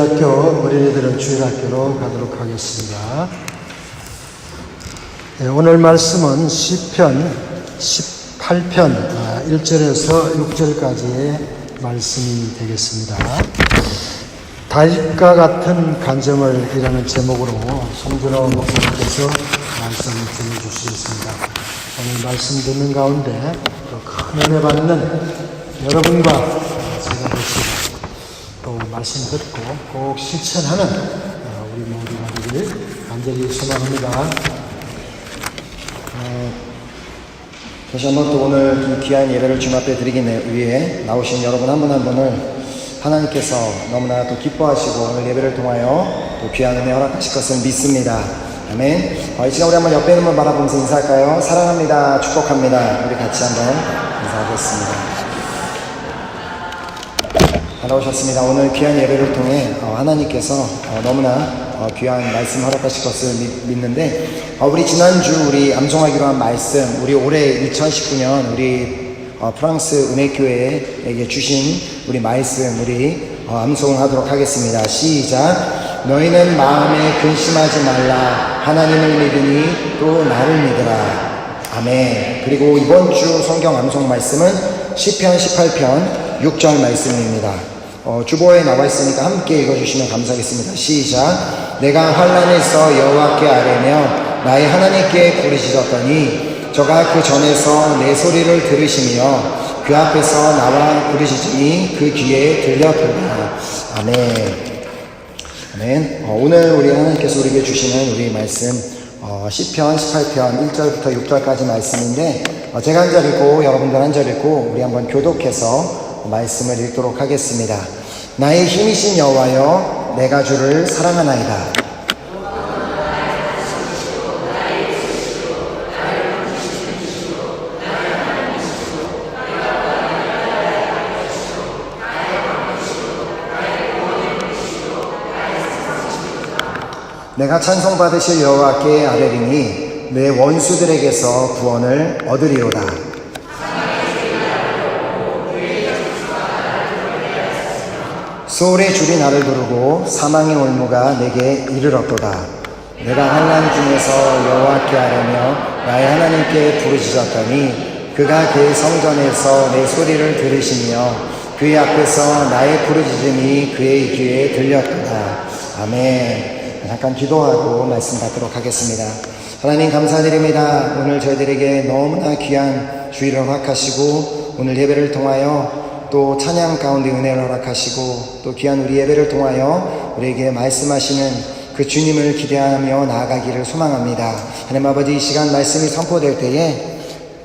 주일학교, 어린이들은 주일학교로 가도록 하겠습니다. 오늘 말씀은 시편 18편 1절에서 6절까지의 말씀이 되겠습니다. 다윗과 같은 간증을 이라는 제목으로 송준호 목사님께서 말씀을 전해주시겠습니다. 오늘 말씀 듣는 가운데 큰 은혜 받는 여러분과 제가 되시고 또 말씀 듣고 꼭 실천하는 우리 모두가 되길 간절히 소망합니다. 다시 한번 또 오늘 좀 귀한 예배를 주님 앞에 드리기 위해 나오신 여러분 한 분 한 분을 하나님께서 너무나 또 기뻐하시고 오늘 예배를 통하여 또 귀한 은혜 허락하실 것을 믿습니다. 아멘. 이 시간 우리 한번 옆에 있는 분 바라보면서 인사할까요? 사랑합니다. 축복합니다. 우리 같이 한번 인사하겠습니다. 반가우셨습니다. 오늘 귀한 예배를 통해 하나님께서 너무나 귀한 말씀 허락하실 것을 믿는데 우리 지난주 우리 암송하기로 한 말씀 우리 올해 2019년 우리 프랑스 은혜교회에게 주신 우리 말씀 우리 암송하도록 하겠습니다. 시작. 너희는 마음에 근심하지 말라. 하나님을 믿으니 또 나를 믿으라. 아멘. 그리고 이번 주 성경 암송 말씀은 시편 18편 6절 말씀입니다. 주보에 나와 있으니까 함께 읽어주시면 감사하겠습니다. 시작. 내가 환난에서 여호와께 아뢰며 나의 하나님께 부르짖었더니 저가 그 전에서 내 소리를 들으시며 그 앞에서 나와 부르짖으니 그 귀에 들렸도다. 아멘. 아멘. 오늘 우리 하나님께서 우리에게 주시는 우리 말씀 시편 18편 1절부터 6절까지 말씀인데 제가 한 절 읽고 여러분들 한 절 읽고 우리 한번 교독해서 말씀을 읽도록 하겠습니다. 나의 힘이신 여호와여 내가 주를 사랑하나이다. 내가 찬송받으실 여호와께 아뢰리니 내 원수들에게서 구원을 얻으리로다. 소울의 줄이 나를 두르고 사망의 올무가 내게 이르렀도다. 내가 환난 중에서 여호와께 아뢰며 나의 하나님께 부르짖었더니 그가 그의 성전에서 내 소리를 들으시며 그의 앞에서 나의 부르짖음이 그의 귀에 들렸도다. 아멘. 잠깐 기도하고 말씀 받도록 하겠습니다. 하나님 감사드립니다. 오늘 저희들에게 너무나 귀한 주일을 허락하시고 오늘 예배를 통하여 또 찬양 가운데 은혜를 허락하시고 또 귀한 우리 예배를 통하여 우리에게 말씀하시는 그 주님을 기대하며 나아가기를 소망합니다. 하나님 아버지 이 시간 말씀이 선포될 때에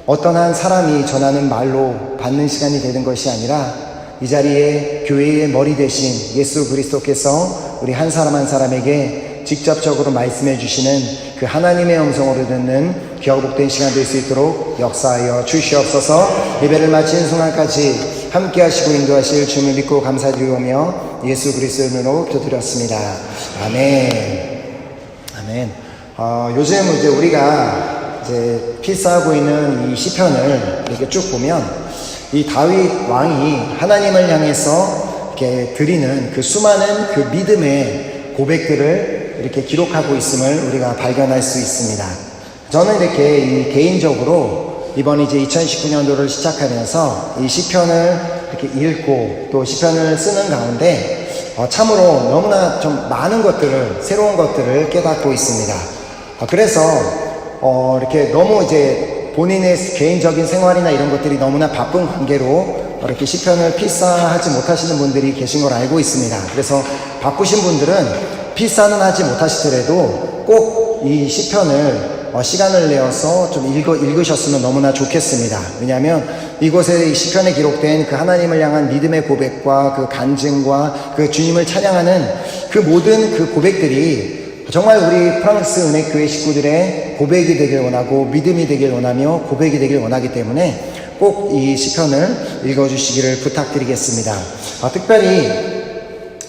어떤 한 사람이 전하는 말로 받는 시간이 되는 것이 아니라 이 자리에 교회의 머리 대신 예수 그리스도께서 우리 한 사람 한 사람에게 직접적으로 말씀해 주시는 그 하나님의 음성으로 듣는 귀하고 복된 시간 될 수 있도록 역사하여 주시옵소서. 예배를 마치는 순간까지 함께 하시고 인도하실 주님을 믿고 감사드리오며 예수 그리스도의 이름으로 기도드렸습니다. 아멘. 아멘. 요즘 이제 우리가 이제 필사하고 있는 이 시편을 이렇게 쭉 보면 이 다윗 왕이 하나님을 향해서 이렇게 드리는 그 수많은 그 믿음의 고백들을 이렇게 기록하고 있음을 우리가 발견할 수 있습니다. 저는 이렇게 개인적으로 이번 이제 2019년도를 시작하면서 이 시편을 이렇게 읽고 또 시편을 쓰는 가운데 참으로 너무나 좀 많은 것들을 새로운 것들을 깨닫고 있습니다. 그래서 이렇게 너무 이제 본인의 개인적인 생활이나 이런 것들이 너무나 바쁜 관계로 이렇게 시편을 필사하지 못하시는 분들이 계신 걸 알고 있습니다. 그래서 바쁘신 분들은 필사는 하지 못하시더라도 꼭 이 시편을 시간을 내어서 좀 읽으셨으면 너무나 좋겠습니다. 왜냐하면 이곳에 이 시편에 기록된 그 하나님을 향한 믿음의 고백과 그 간증과 그 주님을 찬양하는 그 모든 그 고백들이 정말 우리 프랑스 은혜교회 식구들의 고백이 되길 원하고 믿음이 되길 원하며 고백이 되길 원하기 때문에 꼭 이 시편을 읽어주시기를 부탁드리겠습니다. 특별히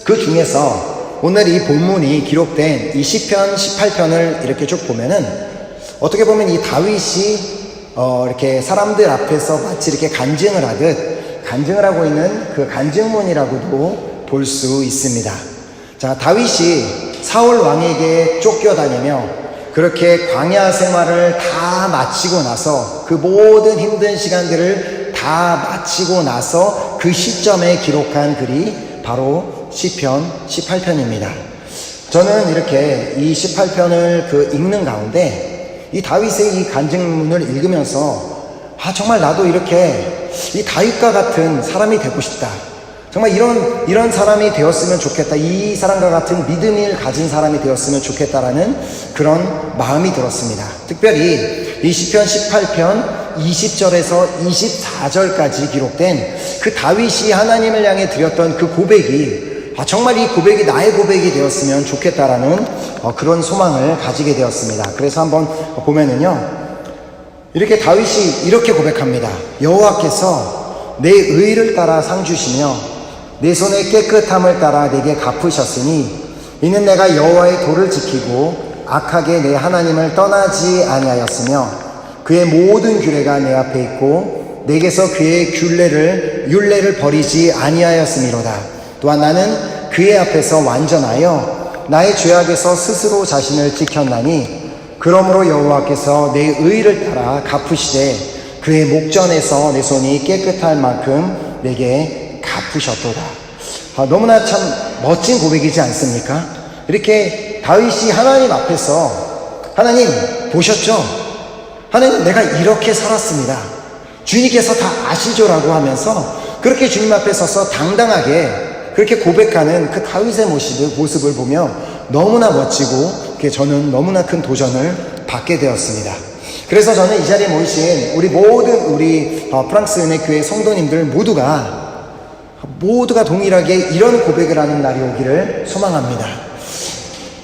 그 중에서 오늘 이 본문이 기록된 이 시편 18편을 이렇게 쭉 보면은 어떻게 보면 이 다윗이 이렇게 사람들 앞에서 마치 이렇게 간증을 하고 있는 그 간증문이라고도 볼 수 있습니다. 자, 다윗이 사울 왕에게 쫓겨다니며 그렇게 광야 생활을 다 마치고 나서 그 모든 힘든 시간들을 다 마치고 나서 그 시점에 기록한 글이 바로 시편 18편입니다. 저는 이렇게 이 18편을 읽는 가운데 이 다윗의 이 간증문을 읽으면서 정말 나도 이렇게 이 다윗과 같은 사람이 되고 싶다. 정말 이런 사람이 되었으면 좋겠다. 이 사람과 같은 믿음을 가진 사람이 되었으면 좋겠다라는 그런 마음이 들었습니다. 특별히 이 시편 18편 20절에서 24절까지 기록된 그 다윗이 하나님을 향해 드렸던 그 고백이 정말 이 고백이 나의 고백이 되었으면 좋겠다라는 그런 소망을 가지게 되었습니다. 그래서 한번 보면은요, 이렇게 다윗이 이렇게 고백합니다. 여호와께서 내 의를 따라 상 주시며 내 손의 깨끗함을 따라 내게 갚으셨으니 이는 내가 여호와의 도를 지키고 악하게 내 하나님을 떠나지 아니하였으며 그의 모든 규례가 내 앞에 있고 내게서 그의 율례를 버리지 아니하였음이로다. 또한 나는 그의 앞에서 완전하여 나의 죄악에서 스스로 자신을 지켰나니 그러므로 여호와께서 내 의를 따라 갚으시되 그의 목전에서 내 손이 깨끗할 만큼 내게 갚으셨도다. 너무나 참 멋진 고백이지 않습니까? 이렇게 다윗이 하나님 앞에서 하나님 보셨죠? 하나님 내가 이렇게 살았습니다. 주님께서 다 아시죠라고 하면서 그렇게 주님 앞에 서서 당당하게 그렇게 고백하는 그 다윗의 모습을 보며 너무나 멋지고 저는 너무나 큰 도전을 받게 되었습니다. 그래서 저는 이 자리에 모이신 우리 모든 프랑스 은혜교회 성도님들 모두가 동일하게 이런 고백을 하는 날이 오기를 소망합니다.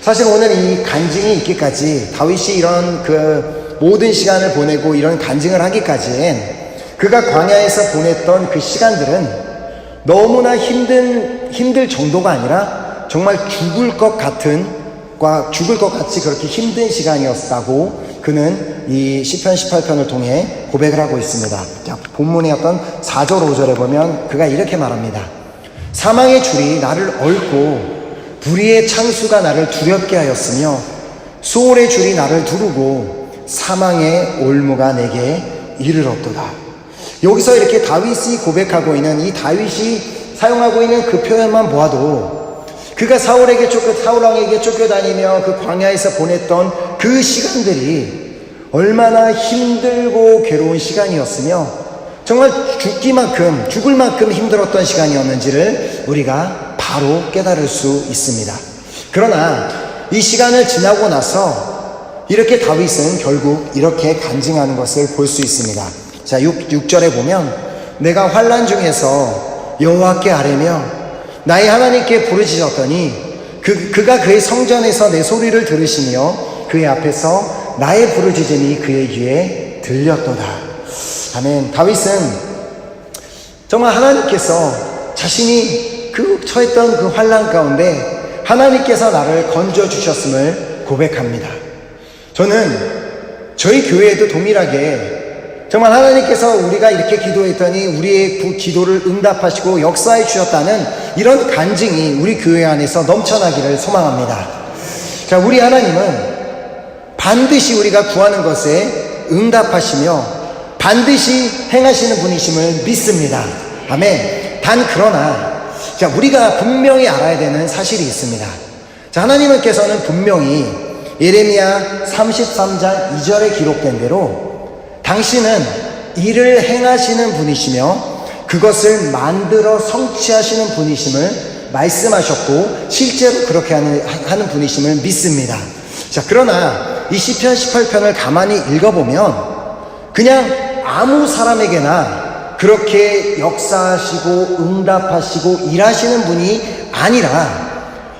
사실 오늘 이 간증이 있기까지 다윗이 이런 모든 시간을 보내고 이런 간증을 하기까지엔 그가 광야에서 보냈던 그 시간들은 너무나 힘들 정도가 아니라 정말 죽을 것 같이 그렇게 힘든 시간이었다고 그는 이 시편 18편을 통해 고백을 하고 있습니다. 자, 본문의 어떤 4절 5절에 보면 그가 이렇게 말합니다. 사망의 줄이 나를 얽고 불의의 창수가 나를 두렵게 하였으며 수월의 줄이 나를 두르고 사망의 올무가 내게 이르렀도다. 여기서 이렇게 다윗이 고백하고 있는 이 다윗이 사용하고 있는 그 표현만 보아도 그가 사울 왕에게 쫓겨다니며 그 광야에서 보냈던 그 시간들이 얼마나 힘들고 괴로운 시간이었으며 정말 죽을 만큼 힘들었던 시간이었는지를 우리가 바로 깨달을 수 있습니다. 그러나 이 시간을 지나고 나서 이렇게 다윗은 결국 이렇게 간증하는 것을 볼 수 있습니다. 자, 6절에 보면 내가 환난 중에서 여호와께 아뢰며 나의 하나님께 부르짖었더니 그가 그의 성전에서 내 소리를 들으시며 그의 앞에서 나의 부르짖음이 그의 귀에 들렸도다. 아멘. 다윗은 정말 하나님께서 자신이 처했던 그 환난 가운데 하나님께서 나를 건져주셨음을 고백합니다. 저는 저희 교회에도 동일하게 정말 하나님께서 우리가 이렇게 기도했더니 우리의 그 기도를 응답하시고 역사해 주셨다는 이런 간증이 우리 교회 안에서 넘쳐나기를 소망합니다. 자, 우리 하나님은 반드시 우리가 구하는 것에 응답하시며 반드시 행하시는 분이심을 믿습니다. 아멘. 단 그러나 우리가 분명히 알아야 되는 사실이 있습니다. 자, 하나님께서는 분명히 예레미야 33장 2절에 기록된 대로 당신은 일을 행하시는 분이시며 그것을 만들어 성취하시는 분이심을 말씀하셨고 실제로 그렇게 하는 분이심을 믿습니다. 자, 그러나 이 시편 18편을 가만히 읽어보면 그냥 아무 사람에게나 그렇게 역사하시고 응답하시고 일하시는 분이 아니라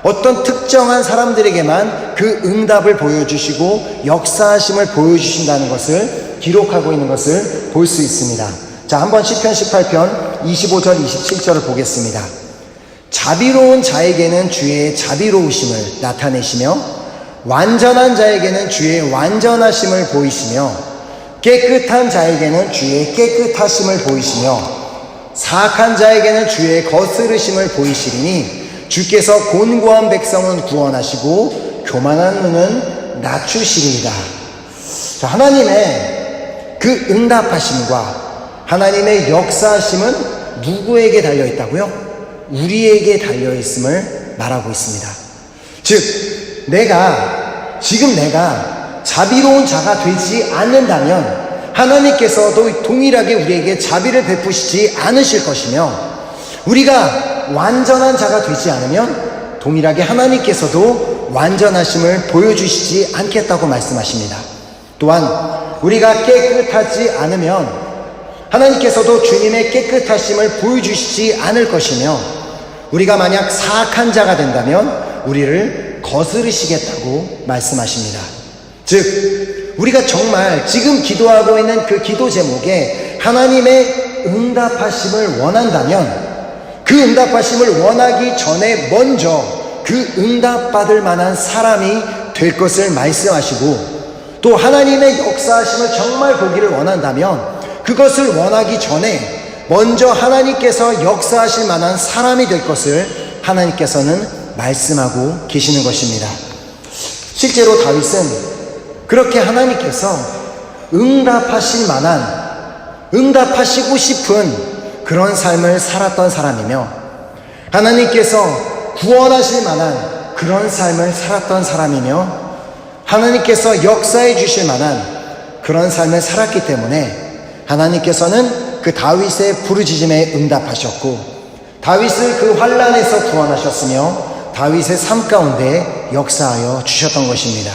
어떤 특정한 사람들에게만 그 응답을 보여주시고 역사하심을 보여주신다는 것을 기록하고 있는 것을 볼 수 있습니다. 자, 한번 시편 18편 25절 27절을 보겠습니다. 자비로운 자에게는 주의 자비로우심을 나타내시며 완전한 자에게는 주의 완전하심을 보이시며 깨끗한 자에게는 주의 깨끗하심을 보이시며 사악한 자에게는 주의 거스르심을 보이시리니 주께서 곤고한 백성은 구원하시고 교만한 눈은 낮추시리이다. 자, 하나님의 그 응답하심과 하나님의 역사하심은 누구에게 달려있다고요? 우리에게 달려있음을 말하고 있습니다. 즉 지금 내가 자비로운 자가 되지 않는다면 하나님께서도 동일하게 우리에게 자비를 베푸시지 않으실 것이며, 우리가 완전한 자가 되지 않으면 동일하게 하나님께서도 완전하심을 보여주시지 않겠다고 말씀하십니다. 또한 우리가 깨끗하지 않으면 하나님께서도 주님의 깨끗하심을 보여주시지 않을 것이며, 우리가 만약 사악한 자가 된다면 우리를 거스르시겠다고 말씀하십니다. 즉 우리가 정말 지금 기도하고 있는 그 기도 제목에 하나님의 응답하심을 원한다면, 그 응답하심을 원하기 전에 먼저 그 응답받을 만한 사람이 될 것을 말씀하시고, 또 하나님의 역사하심을 정말 보기를 원한다면 그것을 원하기 전에 먼저 하나님께서 역사하실 만한 사람이 될 것을 하나님께서는 말씀하고 계시는 것입니다. 실제로 다윗은 그렇게 하나님께서 응답하실 만한, 응답하시고 싶은 그런 삶을 살았던 사람이며, 하나님께서 구원하실 만한 그런 삶을 살았던 사람이며, 하나님께서 역사해 주실 만한 그런 삶을 살았기 때문에 하나님께서는 그 다윗의 부르짖음에 응답하셨고, 다윗을 그 환난에서 구원하셨으며 다윗의 삶 가운데 역사하여 주셨던 것입니다.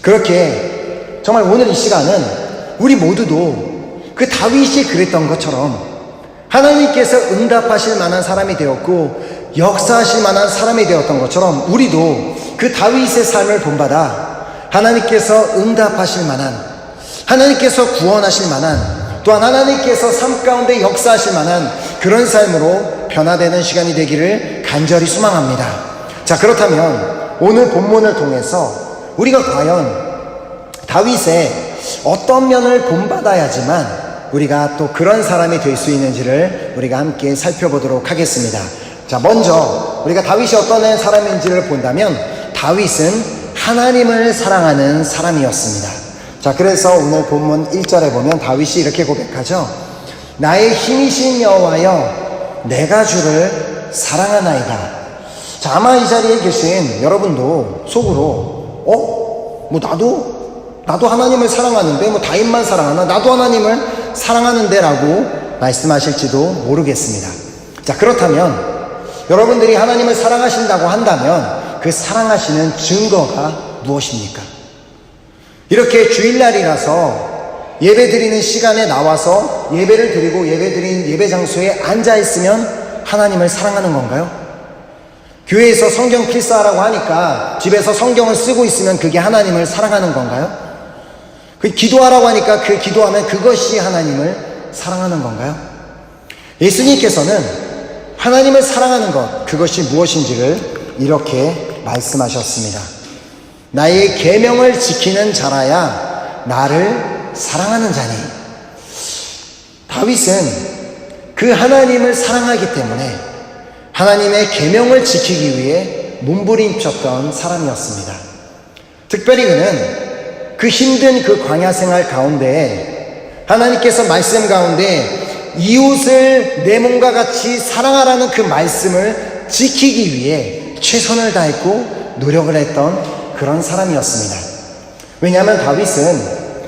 그렇게 정말 오늘 이 시간은 우리 모두도 그 다윗이 그랬던 것처럼 하나님께서 응답하실 만한 사람이 되었고 역사하실 만한 사람이 되었던 것처럼, 우리도 그 다윗의 삶을 본받아 하나님께서 응답하실 만한, 하나님께서 구원하실 만한, 또한 하나님께서 삶 가운데 역사하실 만한 그런 삶으로 변화되는 시간이 되기를 간절히 소망합니다. 자, 그렇다면 오늘 본문을 통해서 우리가 과연 다윗의 어떤 면을 본받아야지만 우리가 또 그런 사람이 될 수 있는지를 우리가 함께 살펴보도록 하겠습니다. 자, 먼저 우리가 다윗이 어떤 사람인지를 본다면 다윗은 하나님을 사랑하는 사람이었습니다. 자, 그래서 오늘 본문 1절에 보면 다윗이 이렇게 고백하죠. 나의 힘이신 여호와여, 내가 주를 사랑하나이다. 자, 아마 이 자리에 계신 여러분도 속으로 나도 하나님을 사랑하는데 다윗만 사랑하나, 나도 하나님을 사랑하는데 라고 말씀하실지도 모르겠습니다. 자, 그렇다면 여러분들이 하나님을 사랑하신다고 한다면 그 사랑하시는 증거가 무엇입니까? 이렇게 주일날이라서 예배 드리는 시간에 나와서 예배를 드리고 예배 장소에 앉아 있으면 하나님을 사랑하는 건가요? 교회에서 성경 필사하라고 하니까 집에서 성경을 쓰고 있으면 그게 하나님을 사랑하는 건가요? 그 기도하라고 하니까 그 기도하면 그것이 하나님을 사랑하는 건가요? 예수님께서는 하나님을 사랑하는 것, 그것이 무엇인지를 이렇게 말씀하셨습니다. 나의 계명을 지키는 자라야 나를 사랑하는 자니. 다윗은 그 하나님을 사랑하기 때문에 하나님의 계명을 지키기 위해 몸부림쳤던 사람이었습니다. 특별히 그는 그 힘든 그 광야 생활 가운데 하나님께서 말씀 가운데 이웃을 내 몸과 같이 사랑하라는 그 말씀을 지키기 위해 최선을 다했고 노력을 했던 그런 사람이었습니다. 왜냐하면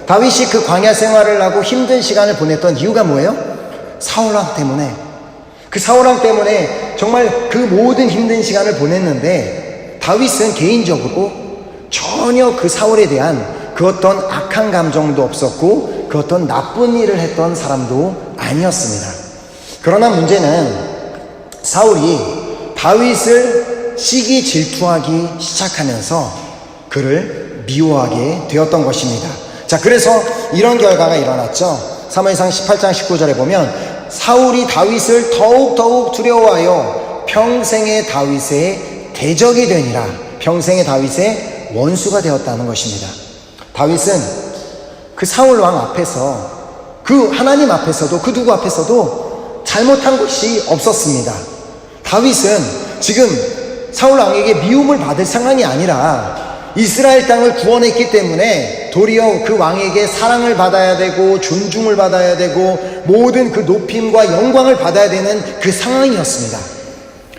다윗이 그 광야 생활을 하고 힘든 시간을 보냈던 이유가 뭐예요? 사울왕 때문에. 그 사울왕 때문에 정말 그 모든 힘든 시간을 보냈는데, 다윗은 개인적으로 전혀 그 사울에 대한 그 어떤 악한 감정도 없었고 그 어떤 나쁜 일을 했던 사람도 아니었습니다. 그러나 문제는 사울이 다윗을 시기 질투하기 시작하면서 그를 미워하게 되었던 것입니다. 자, 그래서 이런 결과가 일어났죠. 사무엘상 18장 19절에 보면 사울이 다윗을 더욱 두려워하여 평생의 다윗의 대적이 되니라. 평생의 다윗의 원수가 되었다는 것입니다. 다윗은 그 사울왕 앞에서, 그 하나님 앞에서도, 그 누구 앞에서도 잘못한 것이 없었습니다. 다윗은 지금 사울 왕에게 미움을 받을 상황이 아니라 이스라엘 땅을 구원했기 때문에 도리어 그 왕에게 사랑을 받아야 되고 존중을 받아야 되고 모든 그 높임과 영광을 받아야 되는 그 상황이었습니다.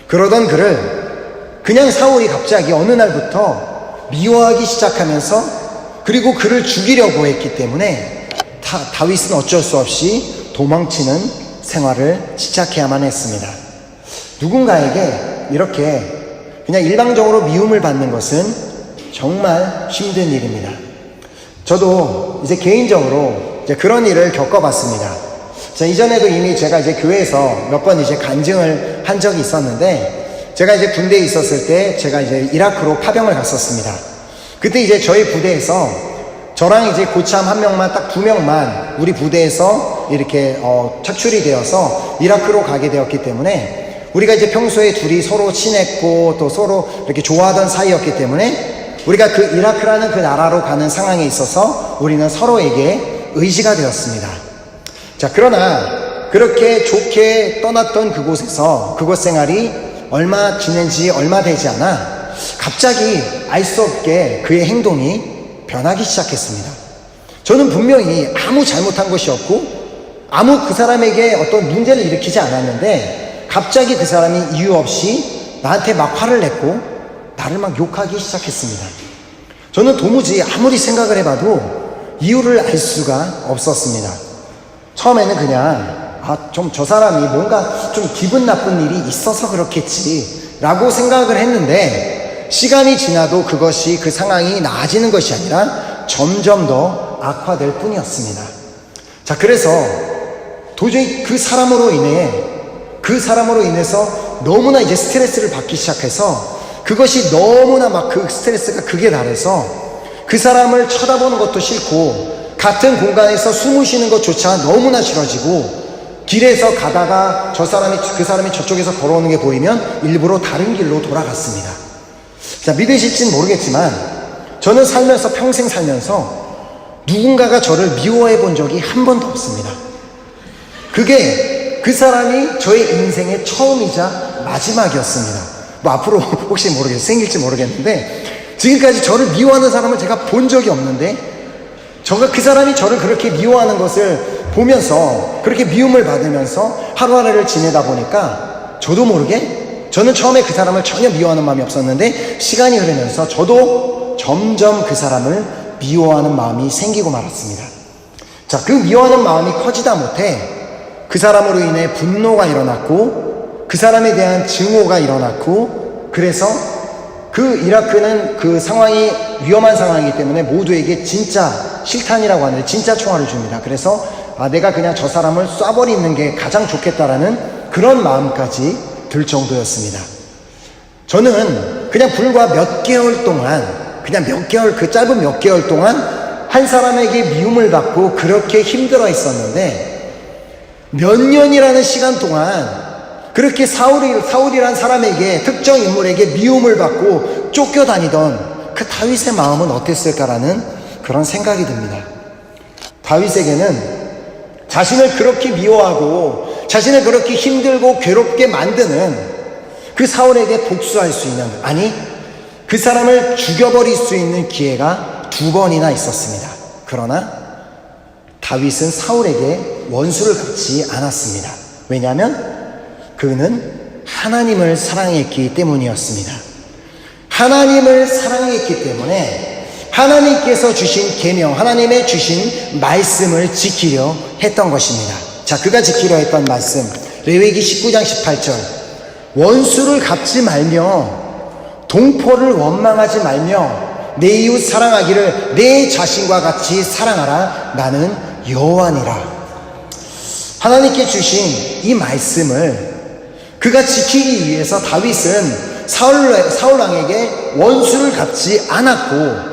그러던 그를 그냥 사울이 갑자기 어느 날부터 미워하기 시작하면서 그리고 그를 죽이려고 했기 때문에 다윗은 어쩔 수 없이 도망치는 생활을 시작해야만 했습니다. 누군가에게 이렇게 그냥 일방적으로 미움을 받는 것은 정말 힘든 일입니다. 저도 이제 개인적으로 이제 그런 일을 겪어봤습니다. 자, 이전에도 이미 제가 이제 교회에서 몇 번 이제 간증을 한 적이 있었는데, 제가 이제 군대에 있었을 때 제가 이제 이라크로 파병을 갔었습니다. 그때 이제 저희 부대에서 저랑 이제 고참 한 명만, 딱 2명만 우리 부대에서 이렇게 착출이 되어서 이라크로 가게 되었기 때문에, 우리가 이제 평소에 둘이 서로 친했고 또 서로 이렇게 좋아하던 사이였기 때문에 우리가 그 이라크라는 그 나라로 가는 상황에 있어서 우리는 서로에게 의지가 되었습니다. 자, 그러나 그렇게 좋게 떠났던 그곳에서 그곳 생활이 얼마 지낸 지 얼마 되지 않아 갑자기 알 수 없게 그의 행동이 변하기 시작했습니다. 저는 분명히 아무 잘못한 것이 없고 아무 그 사람에게 어떤 문제를 일으키지 않았는데 갑자기 그 사람이 이유 없이 나한테 막 화를 냈고 나를 막 욕하기 시작했습니다. 저는 도무지 아무리 생각을 해봐도 이유를 알 수가 없었습니다. 처음에는 그냥 좀 저 사람이 뭔가 좀 기분 나쁜 일이 있어서 그렇겠지 라고 생각을 했는데, 시간이 지나도 그것이 그 상황이 나아지는 것이 아니라 점점 더 악화될 뿐이었습니다. 자, 그래서 도저히 그 사람으로 인해서 너무나 이제 스트레스를 받기 시작해서 그것이 너무나 막 그 스트레스가 극에 달해서 그 사람을 쳐다보는 것도 싫고 같은 공간에서 숨을 쉬는 것조차 너무나 싫어지고, 길에서 가다가 그 사람이 저쪽에서 걸어오는 게 보이면 일부러 다른 길로 돌아갔습니다. 자, 믿으실지는 모르겠지만 저는 평생 살면서 누군가가 저를 미워해 본 적이 한 번도 없습니다. 그게 그 사람이 저의 인생의 처음이자 마지막이었습니다. 뭐 앞으로 혹시 생길지 모르겠는데, 지금까지 저를 미워하는 사람을 제가 본 적이 없는데, 그 사람이 저를 그렇게 미워하는 것을 보면서 그렇게 미움을 받으면서 하루하루를 지내다 보니까 저도 모르게, 저는 처음에 그 사람을 전혀 미워하는 마음이 없었는데 시간이 흐르면서 저도 점점 그 사람을 미워하는 마음이 생기고 말았습니다. 자, 그 미워하는 마음이 커지다 못해 그 사람으로 인해 분노가 일어났고 그 사람에 대한 증오가 일어났고, 그래서 그 이라크는 그 상황이 위험한 상황이기 때문에 모두에게 진짜 실탄이라고 하는데 진짜 총알을 줍니다. 그래서 내가 그냥 저 사람을 쏴버리는 게 가장 좋겠다라는 그런 마음까지 들 정도였습니다. 저는 그냥 불과 몇 개월 동안, 그 짧은 몇 개월 동안 한 사람에게 미움을 받고 그렇게 힘들어 했었는데, 몇 년이라는 시간 동안 그렇게 사울이란 사람에게, 특정 인물에게 미움을 받고 쫓겨다니던 그 다윗의 마음은 어땠을까라는 그런 생각이 듭니다. 다윗에게는 자신을 그렇게 미워하고 자신을 그렇게 힘들고 괴롭게 만드는 그 사울에게 복수할 수 있는, 아니 그 사람을 죽여버릴 수 있는 기회가 2번이나 있었습니다. 그러나 다윗은 사울에게 원수를 갚지 않았습니다. 왜냐하면 그는 하나님을 사랑했기 때문이었습니다. 하나님을 사랑했기 때문에 하나님께서 주신 계명, 하나님의 주신 말씀을 지키려 했던 것입니다. 자, 그가 지키려 했던 말씀, 레위기 19장 18절, 원수를 갚지 말며 동포를 원망하지 말며 내 이웃 사랑하기를 내 자신과 같이 사랑하라. 나는 여호와니라. 하나님께 주신 이 말씀을 그가 지키기 위해서 다윗은 사울 왕에게 원수를 갚지 않았고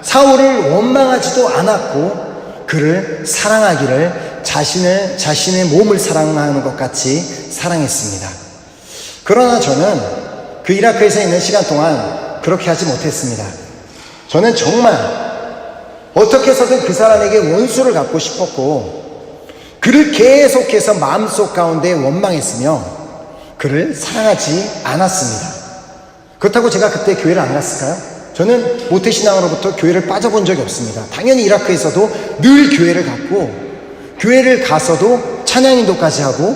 사울을 원망하지도 않았고 그를 사랑하기를 자신의 몸을 사랑하는 것 같이 사랑했습니다. 그러나 저는 그 이라크에서 있는 시간 동안 그렇게 하지 못했습니다. 저는 정말 어떻게 해서든 그 사람에게 원수를 갚고 싶었고 그를 계속해서 마음속 가운데 원망했으며 그를 사랑하지 않았습니다. 그렇다고 제가 그때 교회를 안 갔을까요? 저는 모태신앙으로부터 교회를 빠져본 적이 없습니다. 당연히 이라크에서도 늘 교회를 갔고, 교회를 가서도 찬양인도까지 하고,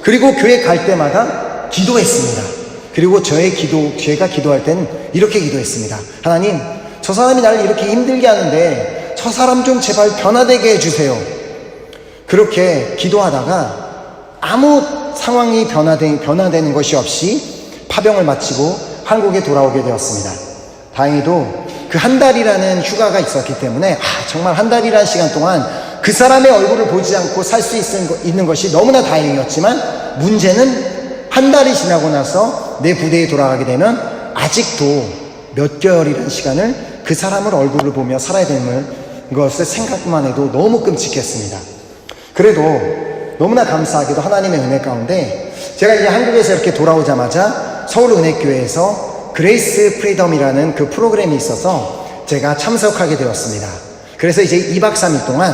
그리고 교회 갈 때마다 기도했습니다. 그리고 제가 기도할 때는 이렇게 기도했습니다. 하나님, 저 사람이 나를 이렇게 힘들게 하는데 저 사람 좀 제발 변화되게 해주세요. 그렇게 기도하다가 아무 상황이 변화되는 것이 없이 파병을 마치고 한국에 돌아오게 되었습니다. 다행히도 그 한 달이라는 휴가가 있었기 때문에 정말 한 달이라는 시간 동안 그 사람의 얼굴을 보지 않고 살 수 있는 것이 너무나 다행이었지만, 문제는 한 달이 지나고 나서 내 부대에 돌아가게 되면 아직도 몇 개월이라는 시간을 그 사람을 얼굴을 보며 살아야 되는 것을 생각만 해도 너무 끔찍했습니다. 그래도 너무나 감사하게도 하나님의 은혜 가운데 제가 이제 한국에서 이렇게 돌아오자마자 서울은혜교회에서 그레이스 프리덤이라는 그 프로그램이 있어서 제가 참석하게 되었습니다. 그래서 이제 2박 3일 동안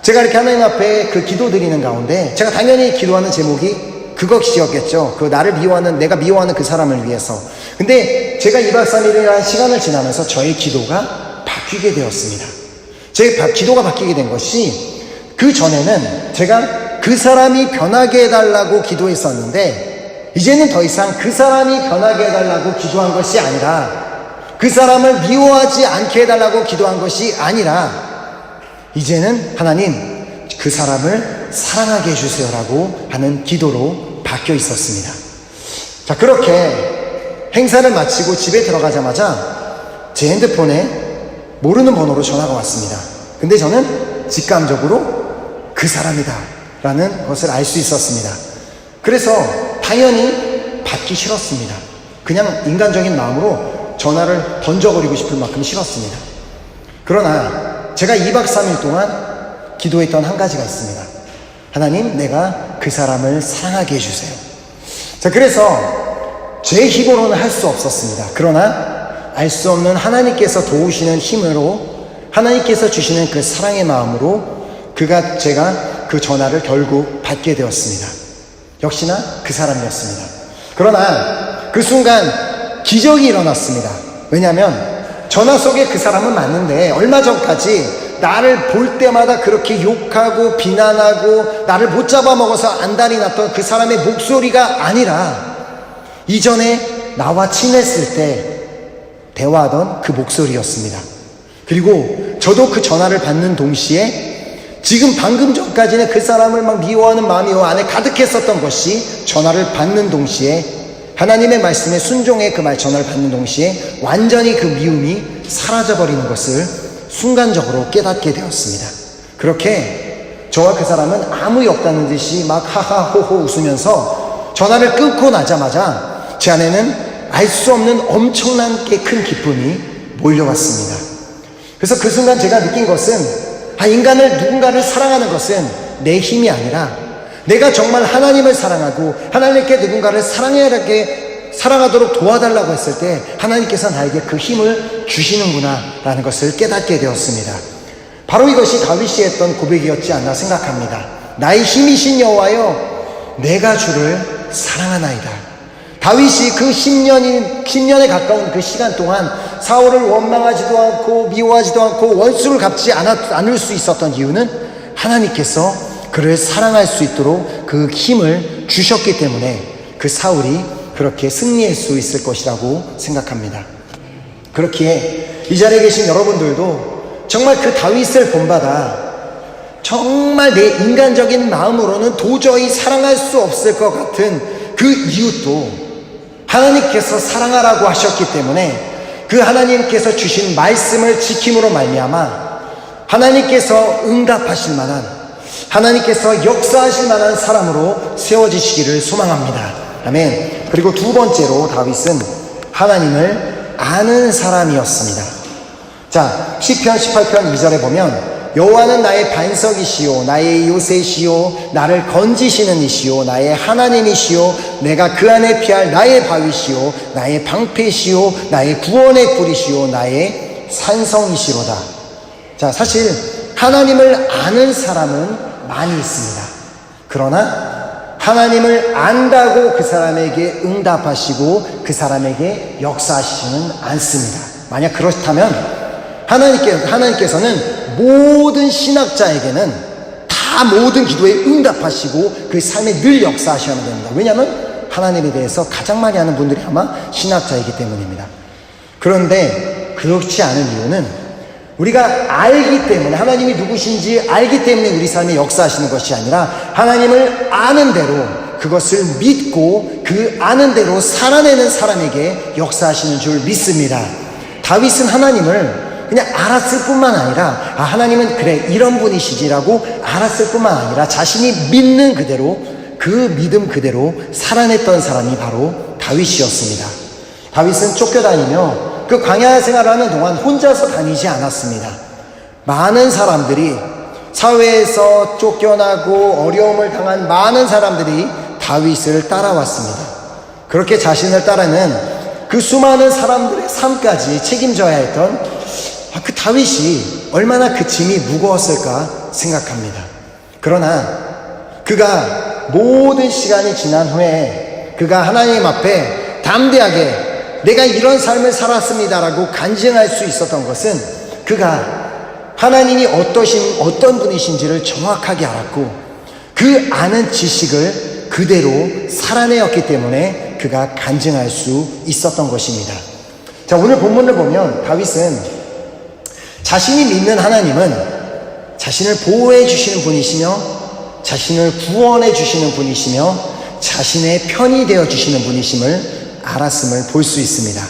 제가 이렇게 하나님 앞에 그 기도 드리는 가운데 제가 당연히 기도하는 제목이 그것이었겠죠. 내가 미워하는 그 사람을 위해서. 근데 제가 2박 3일이라는 시간을 지나면서 저의 기도가 바뀌게 되었습니다. 제 기도가 바뀌게 된 것이, 그 전에는 제가 그 사람이 변하게 해달라고 기도했었는데, 이제는 더 이상 그 사람이 변하게 해달라고 기도한 것이 아니라, 그 사람을 미워하지 않게 해달라고 기도한 것이 아니라, 이제는 하나님, 그 사람을 사랑하게 해주세요라고 하는 기도로 바뀌어 있었습니다. 자, 그렇게 행사를 마치고 집에 들어가자마자 제 핸드폰에 모르는 번호로 전화가 왔습니다. 근데 저는 직감적으로 그 사람이다 라는 것을 알 수 있었습니다. 그래서 당연히 받기 싫었습니다. 그냥 인간적인 마음으로 전화를 던져버리고 싶을 만큼 싫었습니다. 그러나 제가 2박 3일 동안 기도했던 한 가지가 있습니다. 하나님, 내가 그 사람을 사랑하게 해주세요. 자, 그래서 제 힘으로는 할 수 없었습니다. 그러나 알 수 없는 하나님께서 도우시는 힘으로, 하나님께서 주시는 그 사랑의 마음으로 제가 그 전화를 결국 받게 되었습니다. 역시나 그 사람이었습니다. 그러나 그 순간 기적이 일어났습니다. 왜냐하면 전화 속에 그 사람은 맞는데, 얼마 전까지 나를 볼 때마다 그렇게 욕하고 비난하고 나를 못 잡아먹어서 안달이 났던 그 사람의 목소리가 아니라, 이전에 나와 친했을 때 대화하던 그 목소리였습니다. 그리고 저도 그 전화를 받는 동시에 지금 방금 전까지는 그 사람을 막 미워하는 마음이 안에 가득했었던 것이, 전화를 받는 동시에 하나님의 말씀에 순종해 전화를 받는 동시에 완전히 그 미움이 사라져버리는 것을 순간적으로 깨닫게 되었습니다. 그렇게 저와 그 사람은 아무 일 없다는 듯이 막 하하호호 웃으면서 전화를 끊고 나자마자 제 안에는 알 수 없는 엄청나게 큰 기쁨이 몰려왔습니다. 그래서 그 순간 제가 느낀 것은, 누군가를 사랑하는 것은 내 힘이 아니라, 내가 정말 하나님을 사랑하고 하나님께 누군가를 사랑하도록 도와달라고 했을 때 하나님께서 나에게 그 힘을 주시는구나 라는 것을 깨닫게 되었습니다. 바로 이것이 다윗이 했던 고백이었지 않나 생각합니다. 나의 힘이신 여호와여, 내가 주를 사랑하나이다. 다윗이 그 10년에 가까운 그 시간 동안 사울을 원망하지도 않고 미워하지도 않고 원수를 갚지 않을 수 있었던 이유는, 하나님께서 그를 사랑할 수 있도록 그 힘을 주셨기 때문에 그 사울이 그렇게 승리할 수 있을 것이라고 생각합니다. 그렇기에 이 자리에 계신 여러분들도 정말 그 다윗을 본받아 정말 내 인간적인 마음으로는 도저히 사랑할 수 없을 것 같은 그 이웃도 하나님께서 사랑하라고 하셨기 때문에 그 하나님께서 주신 말씀을 지킴으로 말미암아 하나님께서 응답하실 만한, 하나님께서 역사하실 만한 사람으로 세워지시기를 소망합니다. 아멘. 그리고 두 번째로 다윗은 하나님을 아는 사람이었습니다. 자, 시편 18편 2절에 보면, 여호와는 나의 반석이시요 나의 요새시요 나를 건지시는 이시요 나의 하나님이시요 내가 그 안에 피할 나의 바위시요 나의 방패시요 나의 구원의 뿔이시요 나의 산성이시로다. 자, 사실 하나님을 아는 사람은 많이 있습니다. 그러나 하나님을 안다고 그 사람에게 응답하시고 그 사람에게 역사하시지는 않습니다. 만약 그렇다면 하나님께서는 모든 신학자에게는 다 모든 기도에 응답하시고 그 삶에 늘 역사하셔야 됩니다. 왜냐하면 하나님에 대해서 가장 많이 아는 분들이 아마 신학자이기 때문입니다. 그런데 그렇지 않은 이유는 우리가 알기 때문에, 하나님이 누구신지 알기 때문에 우리 삶에 역사하시는 것이 아니라 하나님을 아는 대로, 그것을 믿고 그 아는 대로 살아내는 사람에게 역사하시는 줄 믿습니다. 다윗은 하나님을 그냥 알았을 뿐만 아니라 하나님은 그래 이런 분이시지라고 알았을 뿐만 아니라 자신이 믿는 그대로, 그 믿음 그대로 살아냈던 사람이 바로 다윗이었습니다. 다윗은 쫓겨다니며 그 광야 생활하는 동안 혼자서 다니지 않았습니다. 많은 사람들이, 사회에서 쫓겨나고 어려움을 당한 많은 사람들이 다윗을 따라왔습니다. 그렇게 자신을 따르는 그 수많은 사람들의 삶까지 책임져야 했던 그 다윗이 얼마나 그 짐이 무거웠을까 생각합니다. 그러나 그가 모든 시간이 지난 후에 그가 하나님 앞에 담대하게 내가 이런 삶을 살았습니다라고 간증할 수 있었던 것은 그가 하나님이 어떤 분이신지를 정확하게 알았고 그 아는 지식을 그대로 살아내었기 때문에 그가 간증할 수 있었던 것입니다. 자, 오늘 본문을 보면 다윗은 자신이 믿는 하나님은 자신을 보호해 주시는 분이시며 자신을 구원해 주시는 분이시며 자신의 편이 되어 주시는 분이심을 알았음을 볼 수 있습니다.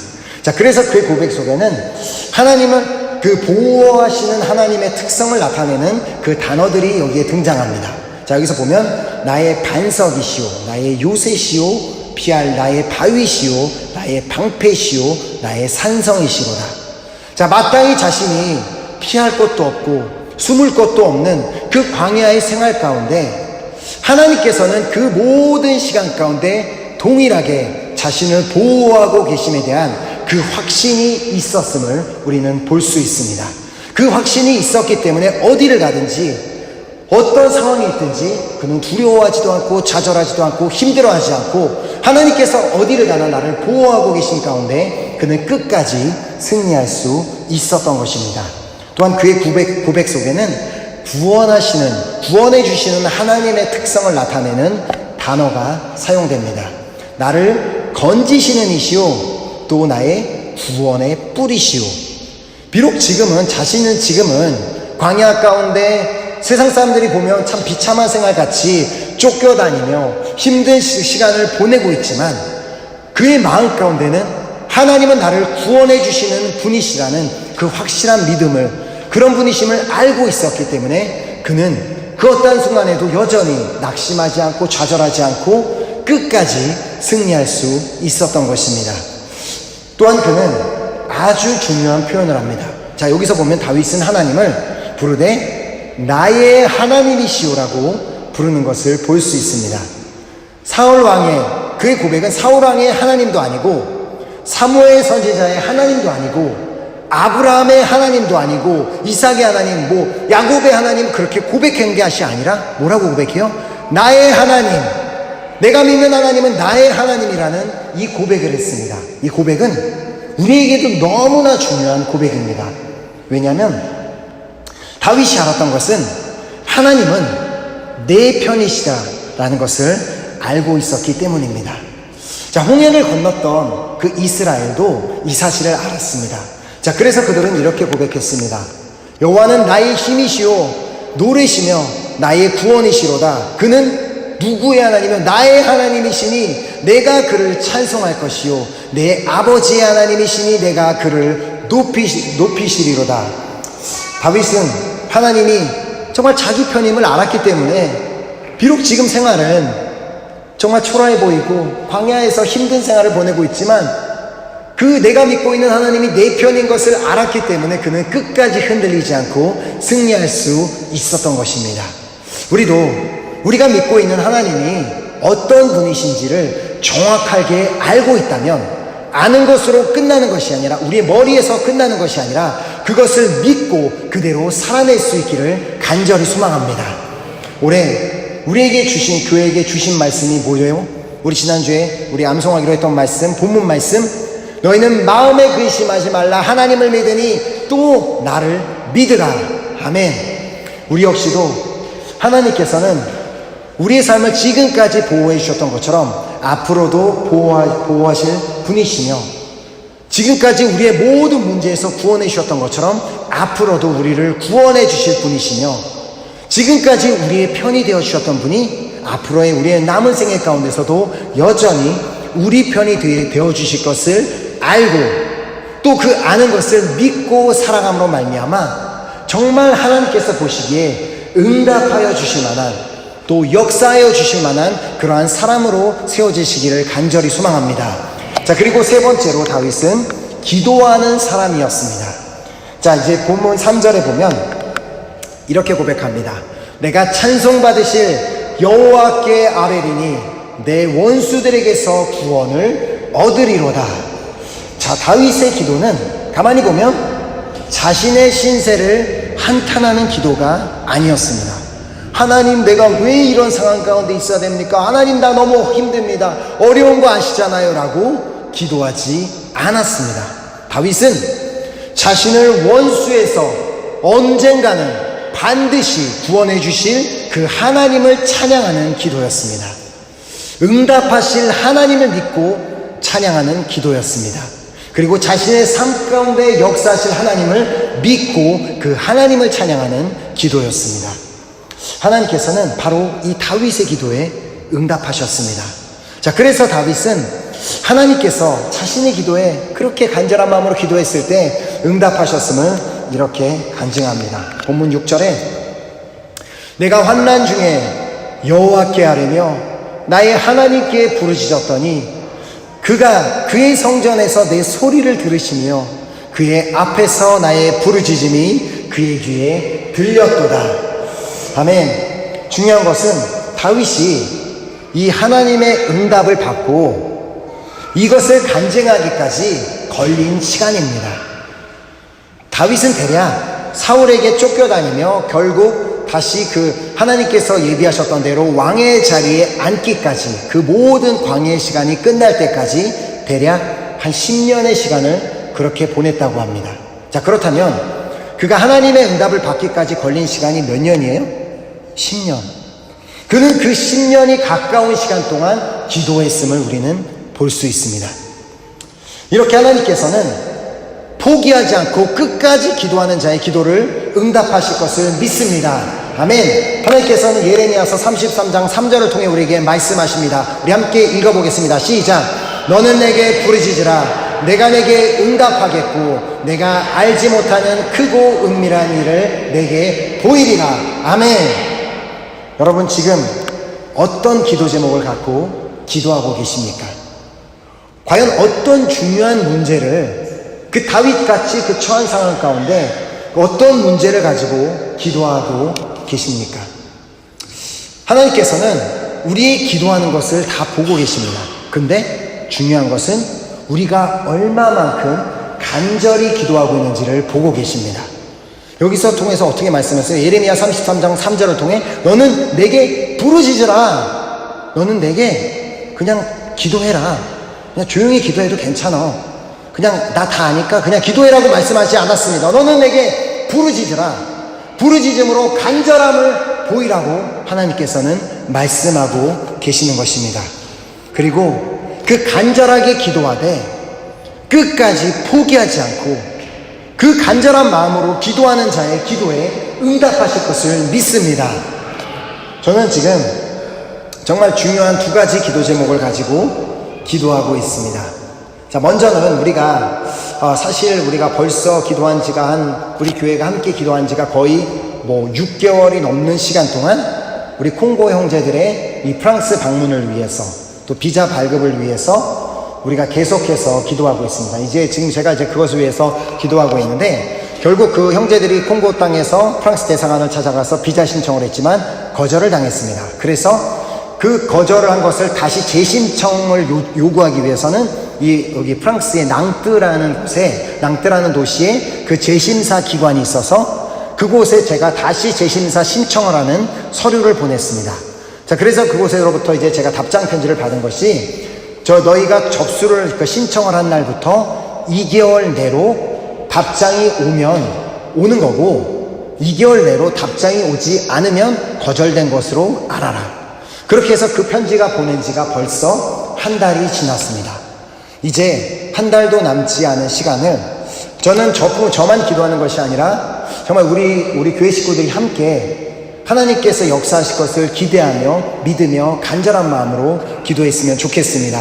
자, 그래서 그의 고백 속에는 하나님을, 그 보호하시는 하나님의 특성을 나타내는 그 단어들이 여기에 등장합니다. 자, 여기서 보면 나의 반석이시오, 나의 요새시오, 피할 나의 바위시오, 나의 방패시오, 나의 산성이시로다. 자, 마땅히 자신이 피할 곳도 없고 숨을 곳도 없는 그 광야의 생활 가운데 하나님께서는 그 모든 시간 가운데 동일하게 자신을 보호하고 계심에 대한 그 확신이 있었음을 우리는 볼 수 있습니다. 그 확신이 있었기 때문에 어디를 가든지 어떤 상황이 있든지 그는 두려워하지도 않고 좌절하지도 않고 힘들어하지 않고 하나님께서 어디를 가나 나를 보호하고 계신 가운데 그는 끝까지 승리할 수 있었던 것입니다. 또한 그의 고백 속에는 구원해 주시는 하나님의 특성을 나타내는 단어가 사용됩니다. 나를 건지시는 이시오, 또 나의 구원의 뿌리시오. 비록 자신은 지금은 광야 가운데 세상 사람들이 보면 참 비참한 생활같이 쫓겨다니며 힘든 시간을 보내고 있지만 그의 마음 가운데는 하나님은 나를 구원해 주시는 분이시라는 그 확실한 믿음을, 그런 분이심을 알고 있었기 때문에 그는 그 어떠한 순간에도 여전히 낙심하지 않고 좌절하지 않고 끝까지 승리할 수 있었던 것입니다. 또한 그는 아주 중요한 표현을 합니다. 자, 여기서 보면 다윗은 하나님을 부르되 나의 하나님이시오라고 부르는 것을 볼 수 있습니다. 그의 고백은 사울 왕의 하나님도 아니고 사무엘 선지자의 하나님도 아니고 아브라함의 하나님도 아니고 이삭의 하나님, 야곱의 하나님 그렇게 고백한 것이 아니라 뭐라고 고백해요? 나의 하나님, 내가 믿는 하나님은 나의 하나님이라는 이 고백을 했습니다. 이 고백은 우리에게도 너무나 중요한 고백입니다. 왜냐하면 다윗이 알았던 것은 하나님은 내 편이시다라는 것을 알고 있었기 때문입니다. 자, 홍해를 건넜던 그 이스라엘도 이 사실을 알았습니다. 자, 그래서 그들은 이렇게 고백했습니다. 여호와는 나의 힘이시오, 노래시며 나의 구원이시로다. 그는 누구의 하나님이며 나의 하나님이시니 내가 그를 찬송할 것이요 내 아버지의 하나님이시니 내가 그를 높이시리로다. 다윗은 하나님이 정말 자기 편임을 알았기 때문에 비록 지금 생활은 정말 초라해 보이고 광야에서 힘든 생활을 보내고 있지만 그 내가 믿고 있는 하나님이 내 편인 것을 알았기 때문에 그는 끝까지 흔들리지 않고 승리할 수 있었던 것입니다. 우리가 믿고 있는 하나님이 어떤 분이신지를 정확하게 알고 있다면 아는 것으로 끝나는 것이 아니라 우리의 머리에서 끝나는 것이 아니라 그것을 믿고 그대로 살아낼 수 있기를 간절히 소망합니다. 올해 우리에게 주신, 교회에게 주신 말씀이 뭐예요? 우리 지난주에 우리 암송하기로 했던 말씀, 본문 말씀, 너희는 마음에 근심하지 말라. 하나님을 믿으니 또 나를 믿으라. 아멘. 우리 역시도 하나님께서는 우리의 삶을 지금까지 보호해 주셨던 것처럼 앞으로도 보호하실 분이시며, 지금까지 우리의 모든 문제에서 구원해 주셨던 것처럼 앞으로도 우리를 구원해 주실 분이시며, 지금까지 우리의 편이 되어 주셨던 분이 앞으로의 우리의 남은 생애 가운데서도 여전히 우리 편이 되어 주실 것을 알고, 또 그 아는 것을 믿고 살아감으로 말미암아 정말 하나님께서 보시기에 응답하여 주실 만한, 또 역사하여 주실 만한 그러한 사람으로 세워지시기를 간절히 소망합니다. 자, 그리고 세 번째로 다윗은 기도하는 사람이었습니다. 자, 이제 본문 3절에 보면 이렇게 고백합니다. 내가 찬송받으실 여호와께 아뢰리니 내 원수들에게서 구원을 얻으리로다. 자, 다윗의 기도는 가만히 보면 자신의 신세를 한탄하는 기도가 아니었습니다. 하나님, 내가 왜 이런 상황 가운데 있어야 됩니까? 하나님, 나 너무 힘듭니다. 어려운 거 아시잖아요. 라고 기도하지 않았습니다. 다윗은 자신을 원수에서 언젠가는 반드시 구원해 주실 그 하나님을 찬양하는 기도였습니다. 응답하실 하나님을 믿고 찬양하는 기도였습니다. 그리고 자신의 삶 가운데 역사하실 하나님을 믿고 그 하나님을 찬양하는 기도였습니다. 하나님께서는 바로 이 다윗의 기도에 응답하셨습니다. 자, 그래서 다윗은 하나님께서 자신의 기도에 그렇게 간절한 마음으로 기도했을 때 응답하셨음을 이렇게 간증합니다. 본문 6절에 내가 환난 중에 여호와께 아뢰며 나의 하나님께 부르짖었더니 그가 그의 성전에서 내 소리를 들으시며 그의 앞에서 나의 부르짖음이 그의 귀에 들렸도다. 아멘. 중요한 것은 다윗이 이 하나님의 응답을 받고 이것을 간증하기까지 걸린 시간입니다. 다윗은 대략 사울에게 쫓겨다니며 결국 다시 그 하나님께서 예비하셨던 대로 왕의 자리에 앉기까지, 그 모든 광야의 시간이 끝날 때까지 대략 한 10년의 시간을 그렇게 보냈다고 합니다. 자, 그렇다면 그가 하나님의 응답을 받기까지 걸린 시간이 몇 년이에요? 10년. 그는 그 10년이 가까운 시간 동안 기도했음을 우리는 볼 수 있습니다. 이렇게 하나님께서는 포기하지 않고 끝까지 기도하는 자의 기도를 응답하실 것을 믿습니다. 아멘. 하나님께서는 예레미야서 33장 3절을 통해 우리에게 말씀하십니다. 우리 함께 읽어보겠습니다. 시작. 너는 내게 부르짖으라. 내가 내게 응답하겠고 내가 알지 못하는 크고 은밀한 일을 내게 보이리라. 아멘. 여러분, 지금 어떤 기도 제목을 갖고 기도하고 계십니까? 과연 어떤 중요한 문제를, 그 다윗같이 그 처한 상황 가운데 어떤 문제를 가지고 기도하고 계십니까? 하나님께서는 우리 기도하는 것을 다 보고 계십니다. 근데 중요한 것은 우리가 얼마만큼 간절히 기도하고 있는지를 보고 계십니다. 여기서 통해서 어떻게 말씀했어요? 예레미야 33장 3절을 통해 너는 내게 부르짖으라. 너는 내게 그냥 기도해라. 그냥 조용히 기도해도 괜찮아. 그냥 나 다 아니까 그냥 기도해라고 말씀하지 않았습니다. 너는 내게 부르짖으라. 부르짖음으로 간절함을 보이라고 하나님께서는 말씀하고 계시는 것입니다. 그리고 그 간절하게 기도하되 끝까지 포기하지 않고 그 간절한 마음으로 기도하는 자의 기도에 응답하실 것을 믿습니다. 저는 지금 정말 중요한 두 가지 기도 제목을 가지고 기도하고 있습니다. 자, 먼저는 사실 우리가 벌써 기도한 지가 우리 교회가 함께 기도한 지가 거의 6개월이 넘는 시간 동안 우리 콩고 형제들의 이 프랑스 방문을 위해서, 또 비자 발급을 위해서 우리가 계속해서 기도하고 있습니다. 지금 제가 그것을 위해서 기도하고 있는데, 결국 그 형제들이 콩고 땅에서 프랑스 대사관을 찾아가서 비자 신청을 했지만 거절을 당했습니다. 그래서 그 거절을 한 것을 다시 재신청을 요구하기 위해서는 여기 프랑스의 낭뜨라는 도시에 그 재심사 기관이 있어서 그곳에 제가 다시 재심사 신청을 하는 서류를 보냈습니다. 자, 그래서 그곳으로부터 이제 제가 답장 편지를 받은 것이, 너희가 접수를 신청을 한 날부터 2개월 내로 답장이 오는 거고, 2개월 내로 답장이 오지 않으면 거절된 것으로 알아라. 그렇게 해서 그 편지가 보낸 지가 벌써 한 달이 지났습니다. 이제 한 달도 남지 않은 시간을 저는 저만 기도하는 것이 아니라 정말 우리 교회 식구들이 함께 하나님께서 역사하실 것을 기대하며 믿으며 간절한 마음으로 기도했으면 좋겠습니다.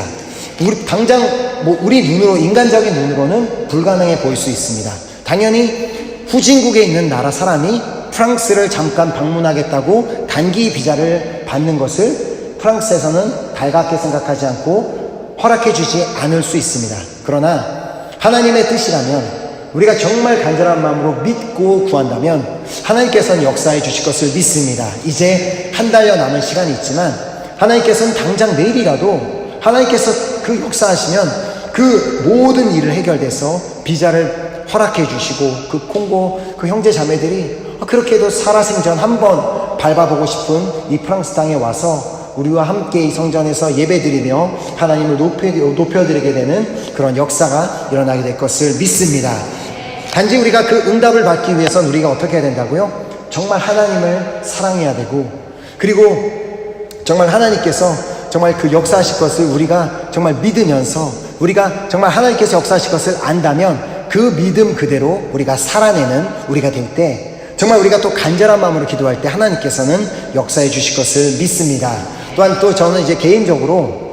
우리 눈으로, 인간적인 눈으로는 불가능해 보일 수 있습니다. 당연히 후진국에 있는 나라 사람이 프랑스를 잠깐 방문하겠다고 단기 비자를 받는 것을 프랑스에서는 달갑게 생각하지 않고 허락해 주지 않을 수 있습니다. 그러나 하나님의 뜻이라면, 우리가 정말 간절한 마음으로 믿고 구한다면 하나님께서는 역사해 주실 것을 믿습니다. 이제 한 달여 남은 시간이 있지만 하나님께서는 당장 내일이라도 하나님께서 그 역사하시면 그 모든 일을 해결돼서 비자를 허락해 주시고, 그 콩고 그 형제 자매들이 그렇게도 살아생전 한번 밟아보고 싶은 이 프랑스 땅에 와서 우리와 함께 이 성전에서 예배드리며 하나님을 높여드리게 되는 그런 역사가 일어나게 될 것을 믿습니다. 단지 우리가 그 응답을 받기 위해서는 우리가 어떻게 해야 된다고요? 정말 하나님을 사랑해야 되고, 그리고 정말 하나님께서 정말 그 역사하실 것을 우리가 정말 믿으면서, 우리가 정말 하나님께서 역사하실 것을 안다면 그 믿음 그대로 우리가 살아내는 우리가 될 때, 정말 우리가 또 간절한 마음으로 기도할 때 하나님께서는 역사해 주실 것을 믿습니다. 또한 또 저는 이제 개인적으로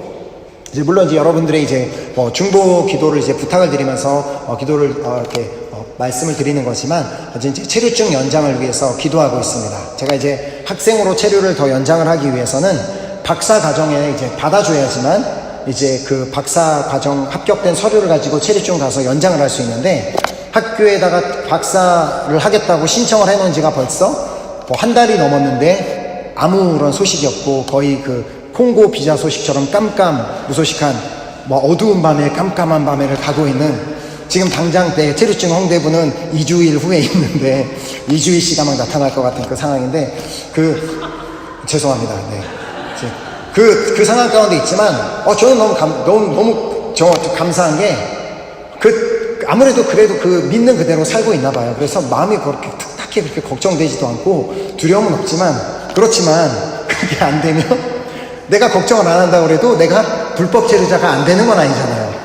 물론 이제 여러분들의 이제 중보 기도를 이제 부탁을 드리면서 기도를 이렇게 말씀을 드리는 거지만, 이제 체류증 연장을 위해서 기도하고 있습니다. 제가 이제 학생으로 체류를 더 연장을 하기 위해서는 박사 과정에 이제 받아줘야지만 이제 그 박사 과정 합격된 서류를 가지고 체류증 가서 연장을 할 수 있는데, 학교에다가 박사를 하겠다고 신청을 해놓은 지가 벌써 한 달이 넘었는데 아무런 소식이 없고, 거의 그 콩고 비자 소식처럼 무소식한 어두운 밤에 깜깜한 밤에를 가고 있는, 지금 당장 내 체류증 홍대부는 2주일 후에 있는데 2주일 씨가막 나타날 것 같은 그 상황인데, 죄송합니다. 네. 그 상황 가운데 있지만, 저는 너무 감사한 게, 아무래도 그래도 그 믿는 그대로 살고 있나 봐요. 그래서 마음이 딱히 그렇게 걱정되지도 않고 두려움은 없지만, 그렇지만 그게 안 되면 내가 걱정을 안 한다고 해도 내가 불법 체류자가 안 되는 건 아니잖아요.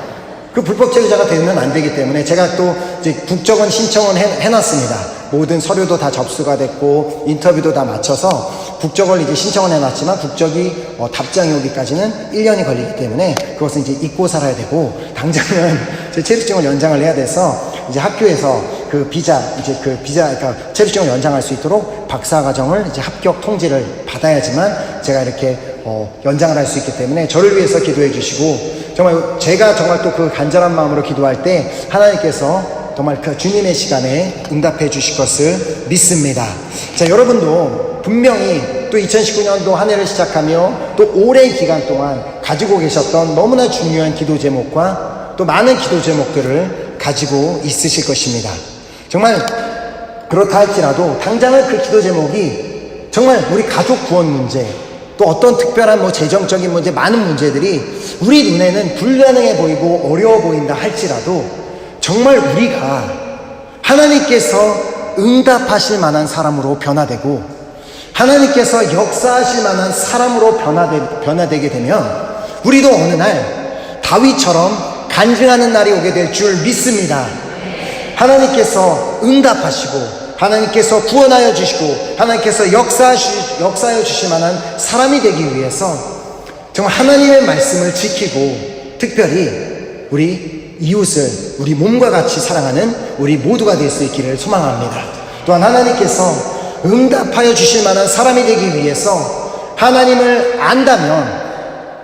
그 불법 체류자가 되면 안 되기 때문에 제가 또 이제 국적은 신청을 해놨습니다. 모든 서류도 다 접수가 됐고 인터뷰도 다 마쳐서 국적을 이제 신청을 해놨지만, 국적이 답장이 오기까지는 1년이 걸리기 때문에 그것은 이제 잊고 살아야 되고, 당장은 제 체류증을 연장을 해야 돼서 이제 학교에서 그러니까 체류증을 연장할 수 있도록 박사 과정을 이제 합격 통지를 받아야지만 제가 이렇게 연장을 할 수 있기 때문에 저를 위해서 기도해 주시고, 정말 제가 정말 또 그 간절한 마음으로 기도할 때 하나님께서 정말 그 주님의 시간에 응답해 주실 것을 믿습니다. 자, 여러분도 분명히 또 2019년도 한 해를 시작하며 또 오랜 기간 동안 가지고 계셨던 너무나 중요한 기도 제목과 또 많은 기도 제목들을 가지고 있으실 것입니다. 정말 그렇다 할지라도 당장은 그 기도 제목이 정말 우리 가족 구원 문제, 또 어떤 특별한 재정적인 문제, 많은 문제들이 우리 눈에는 불가능해 보이고 어려워 보인다 할지라도, 정말 우리가 하나님께서 응답하실 만한 사람으로 변화되고 하나님께서 역사하실 만한 사람으로 변화되게 되면 우리도 어느 날 다윗처럼 간증하는 날이 오게 될 줄 믿습니다. 하나님께서 응답하시고 하나님께서 구원하여 주시고 하나님께서 역사하여 주실 만한 사람이 되기 위해서 정말 하나님의 말씀을 지키고, 특별히 우리 이웃을 우리 몸과 같이 사랑하는 우리 모두가 될 수 있기를 소망합니다. 또한 하나님께서 응답하여 주실 만한 사람이 되기 위해서 하나님을 안다면,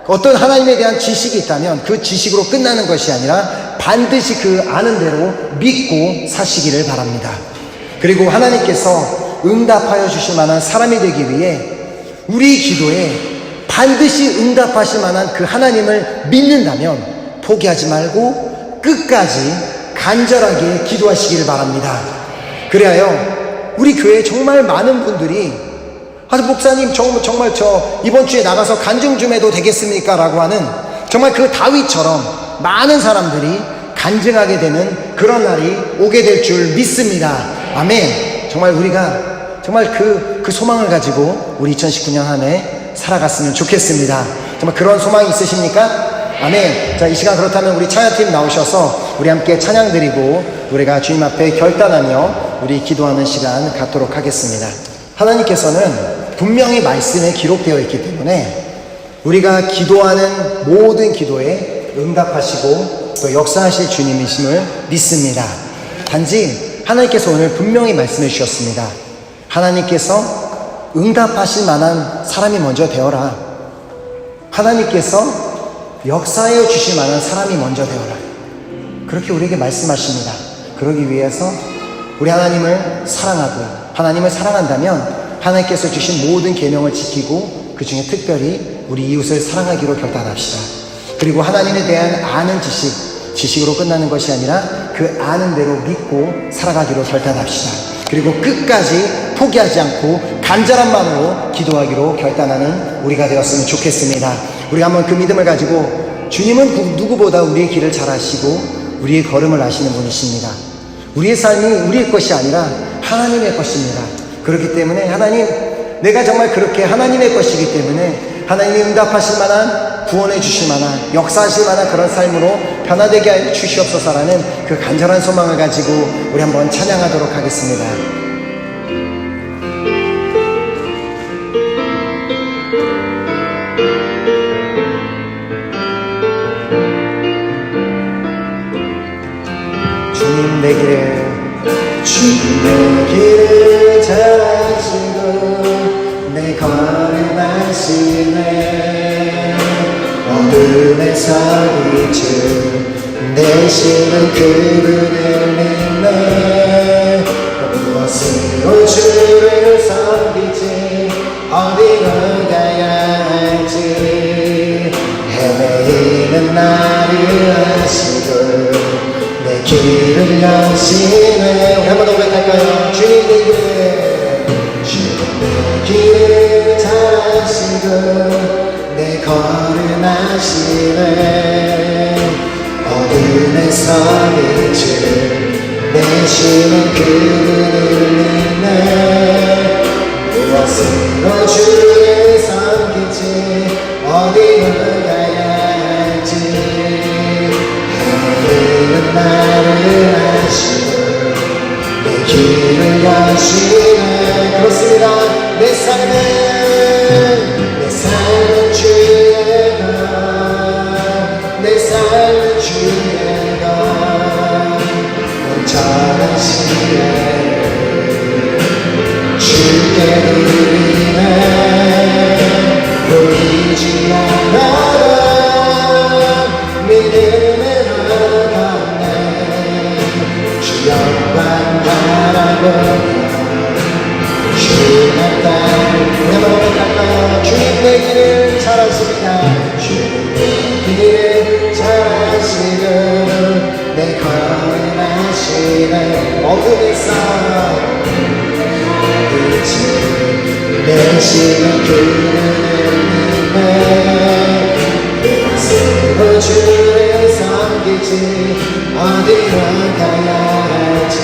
어떤 하나님에 대한 지식이 있다면 그 지식으로 끝나는 것이 아니라 반드시 그 아는 대로 믿고 사시기를 바랍니다. 그리고 하나님께서 응답하여 주실 만한 사람이 되기 위해 우리 기도에 반드시 응답하실 만한 그 하나님을 믿는다면 포기하지 말고 끝까지 간절하게 기도하시기를 바랍니다. 그리하여 우리 교회에 정말 많은 분들이 목사님 정말 저 이번 주에 나가서 간증 좀 해도 되겠습니까? 라고 하는 정말 그 다윗처럼 많은 사람들이 간증하게 되는 그런 날이 오게 될 줄 믿습니다. 아멘. 정말 우리가 정말 그 소망을 가지고 우리 2019년 한 해 살아갔으면 좋겠습니다. 정말 그런 소망이 있으십니까? 아멘. 자, 이 시간 그렇다면 우리 찬양팀 나오셔서 우리 함께 찬양 드리고 노래가 주님 앞에 결단하며 우리 기도하는 시간 갖도록 하겠습니다. 하나님께서는 분명히 말씀에 기록되어 있기 때문에 우리가 기도하는 모든 기도에 응답하시고 또 역사하실 주님이심을 믿습니다. 단지 하나님께서 오늘 분명히 말씀해 주셨습니다. 하나님께서 응답하실 만한 사람이 먼저 되어라. 하나님께서 역사해 주실 만한 사람이 먼저 되어라. 그렇게 우리에게 말씀하십니다. 그러기 위해서 우리 하나님을 사랑하고 하나님을 사랑한다면 하나님께서 주신 모든 계명을 지키고 그 중에 특별히 우리 이웃을 사랑하기로 결단합시다. 그리고 하나님에 대한 아는 지식으로 끝나는 것이 아니라 그 아는 대로 믿고 살아가기로 결단합시다. 그리고 끝까지 포기하지 않고 간절한 마음으로 기도하기로 결단하는 우리가 되었으면 좋겠습니다. 우리가 한번 그 믿음을 가지고 주님은 누구보다 우리의 길을 잘 아시고 우리의 걸음을 아시는 분이십니다. 우리의 삶이 우리의 것이 아니라 하나님의 것입니다. 그렇기 때문에 하나님, 내가 정말 그렇게 하나님의 것이기 때문에 하나님이 응답하실 만한, 구원해 주실 만한, 역사하실 만한 그런 삶으로 변화되게 해 주시옵소서라는 그 간절한 소망을 가지고 우리 한번 찬양하도록 하겠습니다. 주님 내 길을 잘 아시고 내 걸음 아시네. 어둠에서 빛을 내시는 그분을 믿네. 무엇으로 주를 섬기지 어디로 가야 할지 헤매이는 나를 아시고 내 길을 여시네. 우리 한번 더 고백할까요? 주님 내 길을 잘 아시고 내 걸음 아시네. 어둠에서 빛을 내시는 그분을 믿네. 무엇으로 주를 섬기지 어디로 가야 할지 헤매이는 나를 아시고 내 길을 여시네. 그렇습니다. 내 삶은 주의 것, 내 삶은 주의 것. 온전한 시에 주께 드리네. 보이지 않아도 믿음에 나가네. 주 영광 바라보며 주의 땅 내려갈까요? 주님 내 길을 잘 아십니다. 주님 내 길을 잘 아시고 내 걸음 아시네. 어둠에서 빛을 내시는 그분을 믿네. 그것으로 주를 섬기지 어디로 가야 할지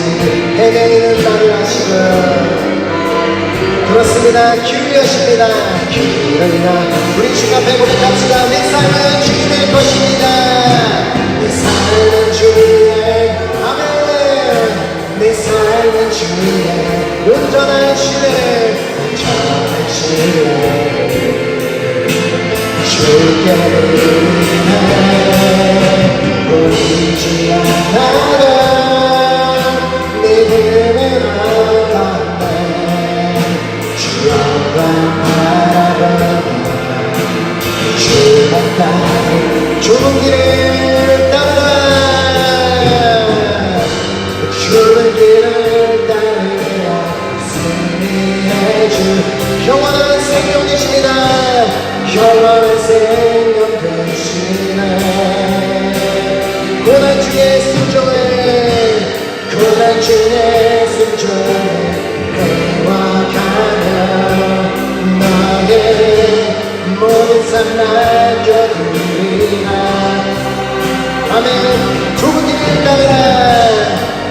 헤매이는 나를 아시고. 그렇습니다. 길을 여십니다. 길을 여 우리 주님 앞에 고백합시다. 내 삶은 주님의 것입니다. 내 삶은 주의 아멘. 내 삶은 주의 온전한 신뢰 온전한 신뢰 주께 드리네. 보이지 않아도 믿음에 나가네. 주 영광 바라보며 주의 땅 좁은 길을 따라 좁은 길을 따르며 승리의 주 영원한 생명이십니다. 영원한 생명 되시네. 고난 중에 순종해 고난 중에 순종해 회복하며 삶 맡겨드리라. 아멘. 좁은 길을 따르라.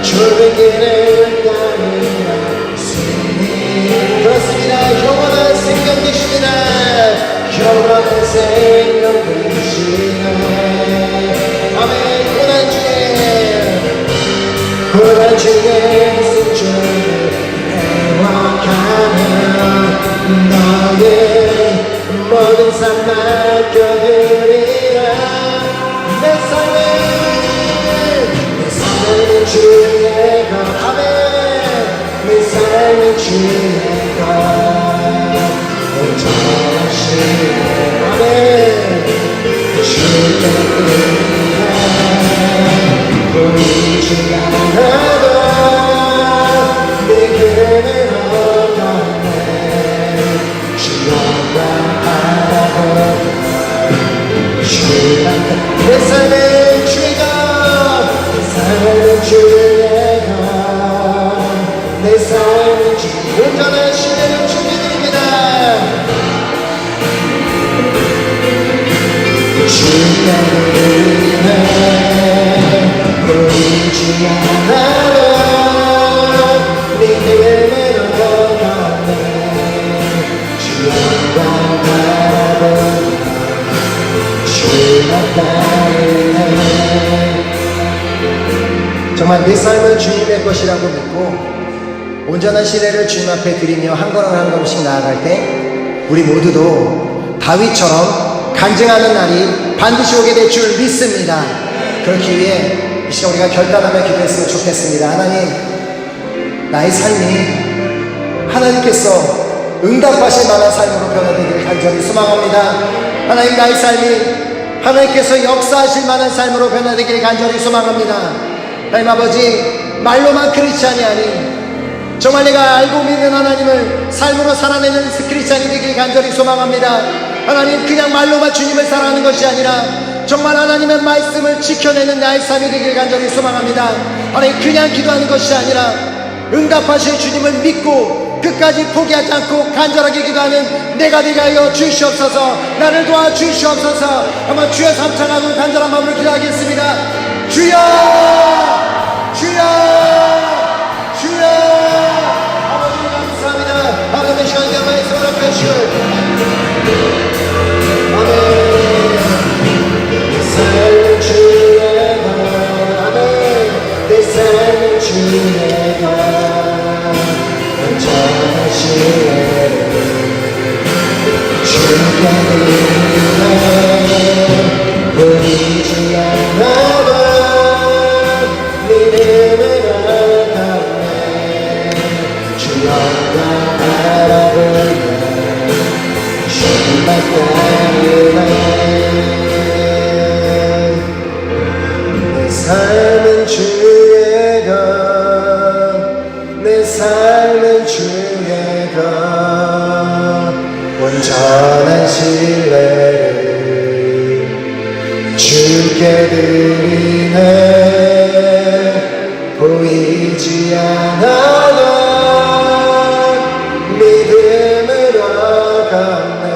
좁은 길을 따르라. 주님 그렇습니다. 영원한 생명 되시니라. 영원한 생명 되시네. 아멘. 고난 중에 승천을 행복하며 너의 모든 삶 맡겨드리라. 내 삶은 주의 것. 아멘. 내 삶은 주의 것. 온전하시네. 아멘. 주께 보이지 않아도 내 그늘을 얻었네. 주여만 바라보다 주만큼 내 삶은 주의 것. 내 삶은 주의 것. 내 삶은 주의 온전한 신뢰를 주님입니다. 주의 은혜 보이지 않아도 믿음으로 걷네. 주 영광 바라보며 주만 따르네. 정말 내 삶은 주님의 것이라고 믿고 온전한 신뢰를 주님 앞에 드리며 한 걸음 한 걸음씩 나아갈 때 우리 모두도 다윗처럼 간증하는 날이 반드시 오게 될 줄 믿습니다. 그렇기 위해 이 시간 우리가 결단하며 기도했으면 좋겠습니다. 하나님, 나의 삶이 하나님께서 응답하실 만한 삶으로 변화되기를 간절히 소망합니다. 하나님, 나의 삶이 하나님께서 역사하실 만한 삶으로 변화되기를 간절히 소망합니다. 하나님 아버지, 말로만 크리스찬이 아닌 정말 내가 알고 믿는 하나님을 삶으로 살아내는 크리스찬이 되기를 간절히 소망합니다. 하나님, 그냥 말로만 주님을 사랑하는 것이 아니라 정말 하나님의 말씀을 지켜내는 나의 삶이 되길 간절히 소망합니다. 하나님, 그냥 기도하는 것이 아니라 응답하실 주님을 믿고 끝까지 포기하지 않고 간절하게 기도하는 내가 되게 하여 주시옵소서. 나를 도와 주시옵소서. 한번 주여 삼창하고 간절한 마음으로 기도하겠습니다. 주여, 주여, 주여. 아버지 감사합니다. 하나님의 시간 영광의 손을 앞에 주여. 아멘. 삶은 주의 것. 아멘. 내 삶은 주의 것. 온전하시네. 주께 드리네. 보이지 않아도 믿음으로 걷네. 주 영광 바라보며 주만 따르네. 삶은 주의 것. 내 삶은 주의 것. 온전한 신뢰를 주께 드리네. 보이지 않아도 믿음으로 걷네.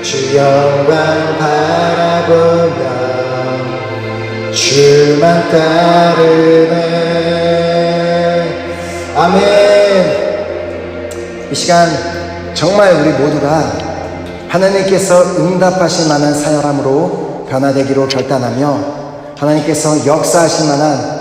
주 영광 바라보며 주만 따르네. 아멘. 이 시간 정말 우리 모두가 하나님께서 응답하실 만한 사람으로 변화되기로 결단하며 하나님께서 역사하실 만한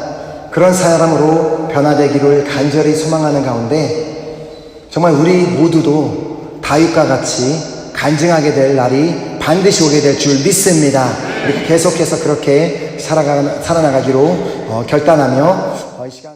그런 사람으로 변화되기를 간절히 소망하는 가운데 정말 우리 모두도 다윗과 같이 간증하게 될 날이 반드시 오게 될 줄 믿습니다. 우리 계속해서 그렇게 살아나가기로 결단하며 이 시간